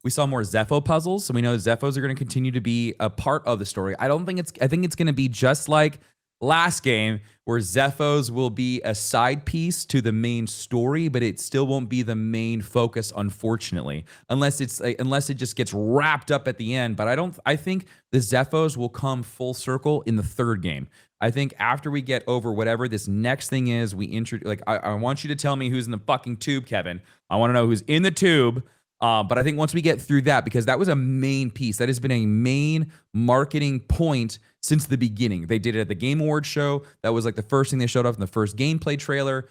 We saw more Zeffo puzzles, so we know Zeffos are going to continue to be a part of the story. I think it's going to be just like last game, where Zeffos will be a side piece to the main story, but it still won't be the main focus, unfortunately, unless it just gets wrapped up at the end. But I think the Zeffos will come full circle in the third game. I think after we get over whatever this next thing is, we introduce, like, I want you to tell me who's in the fucking tube, Kevin. I want to know who's in the tube. But I think once we get through that, because that was a main piece, that has been a main marketing point since the beginning. They did it at the Game Awards show. That was like the first thing they showed off in the first gameplay trailer.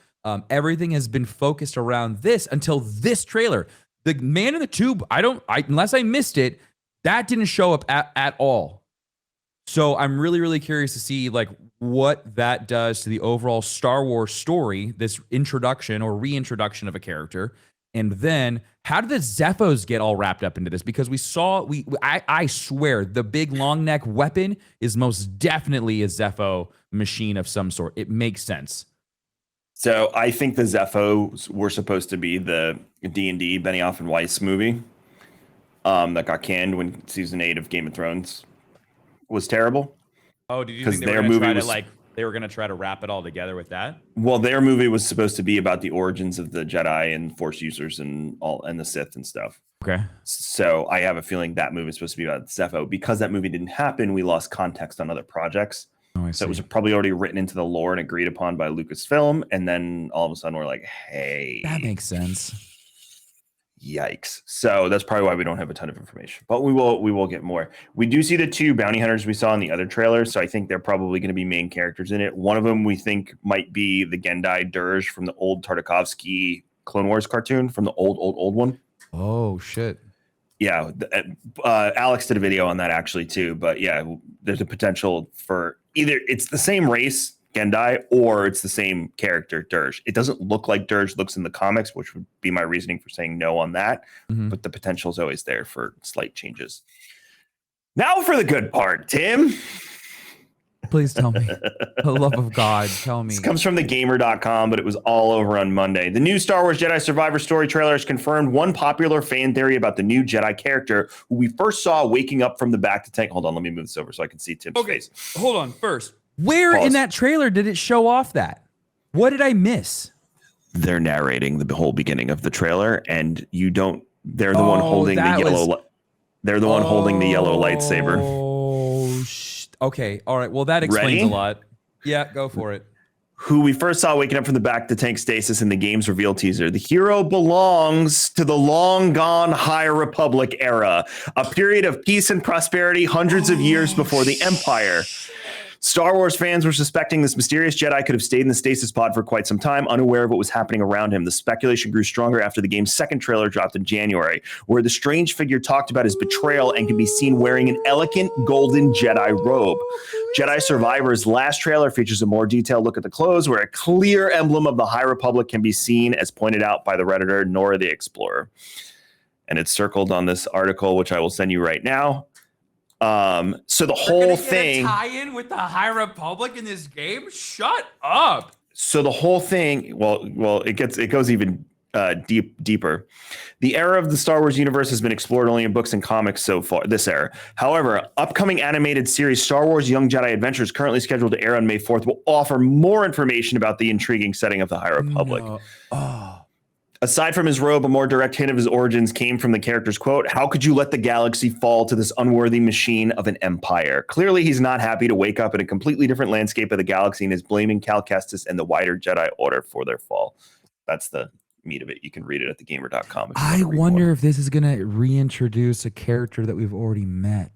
Everything has been focused around this until this trailer. The man in the tube, unless I missed it, that didn't show up at all. So I'm really, really curious to see like what that does to the overall Star Wars story, this introduction or reintroduction of a character. And then how did the Zeffos get all wrapped up into this? Because I swear the big long neck weapon is most definitely a Zeffo machine of some sort. It makes sense. So I think the Zeffos were supposed to be the D&D Benioff and Weiss movie that got canned when season 8 of Game of Thrones was terrible. Oh, did you think they were going to try to they were going to try to wrap it all together with that? Well, their movie was supposed to be about the origins of the Jedi and Force users and the Sith and stuff. Okay. So I have a feeling that movie is supposed to be about Zeffo. Because that movie didn't happen, we lost context on other projects. Oh, I see. So it was probably already written into the lore and agreed upon by Lucasfilm. And then all of a sudden we're like, hey. That makes sense. Yikes. So that's probably why we don't have a ton of information, but we will get more. We do see the 2 bounty hunters we saw in the other trailer, so I think they're probably going to be main characters in it. One of them we think might be the Gendai Dirge from the old Tartakovsky Clone Wars cartoon, from the old one. Oh shit. Yeah, Alex did a video on that actually too, but yeah, there's a potential for either it's the same race, Gendai, or it's the same character, Dirge. It doesn't look like Dirge looks in the comics, which would be my reasoning for saying no on that. Mm-hmm. But the potential is always there for slight changes. Now for the good part, Tim. Please tell me. For the love of God, tell me. This comes from thegamer.com, but it was all over on Monday. The new Star Wars Jedi Survivor story trailer has confirmed one popular fan theory about the new Jedi character who we first saw waking up from the back to tank. Hold on, let me move this over so I can see Tim's face. Hold on, first. Where in that trailer did it show off that? What did I miss? They're narrating the whole beginning of the trailer, and you don't. They're the one holding the yellow. They're the one holding the yellow lightsaber. Oh, okay. All right. Well, that explains a lot. Yeah, go for it. Who we first saw waking up from the back to tank stasis in the game's reveal teaser. The hero belongs to the long gone High Republic era, a period of peace and prosperity hundreds of years before the Empire. Star Wars fans were suspecting this mysterious Jedi could have stayed in the stasis pod for quite some time, unaware of what was happening around him. The speculation grew stronger after the game's second trailer dropped in January, where the strange figure talked about his betrayal and can be seen wearing an elegant golden Jedi robe. Jedi Survivor's last trailer features a more detailed look at the clothes, where a clear emblem of the High Republic can be seen, as pointed out by the Redditor Nora the Explorer. And it's circled on this article, which I will send you right now. So the whole thing tie-in with the High Republic in this game? Shut up. So the whole thing, well, it goes even deeper. The era of the Star Wars universe has been explored only in books and comics so far, this era. However, upcoming animated series Star Wars Young Jedi Adventures, currently scheduled to air on May 4th, will offer more information about the intriguing setting of the High Republic. No. Oh. Aside from his robe, a more direct hint of his origins came from the character's quote, "How could you let the galaxy fall to this unworthy machine of an empire?" Clearly, he's not happy to wake up in a completely different landscape of the galaxy and is blaming Cal Kestis and the wider Jedi Order for their fall. That's the meat of it. You can read it at thegamer.com. I wonder if this is going to reintroduce a character that we've already met.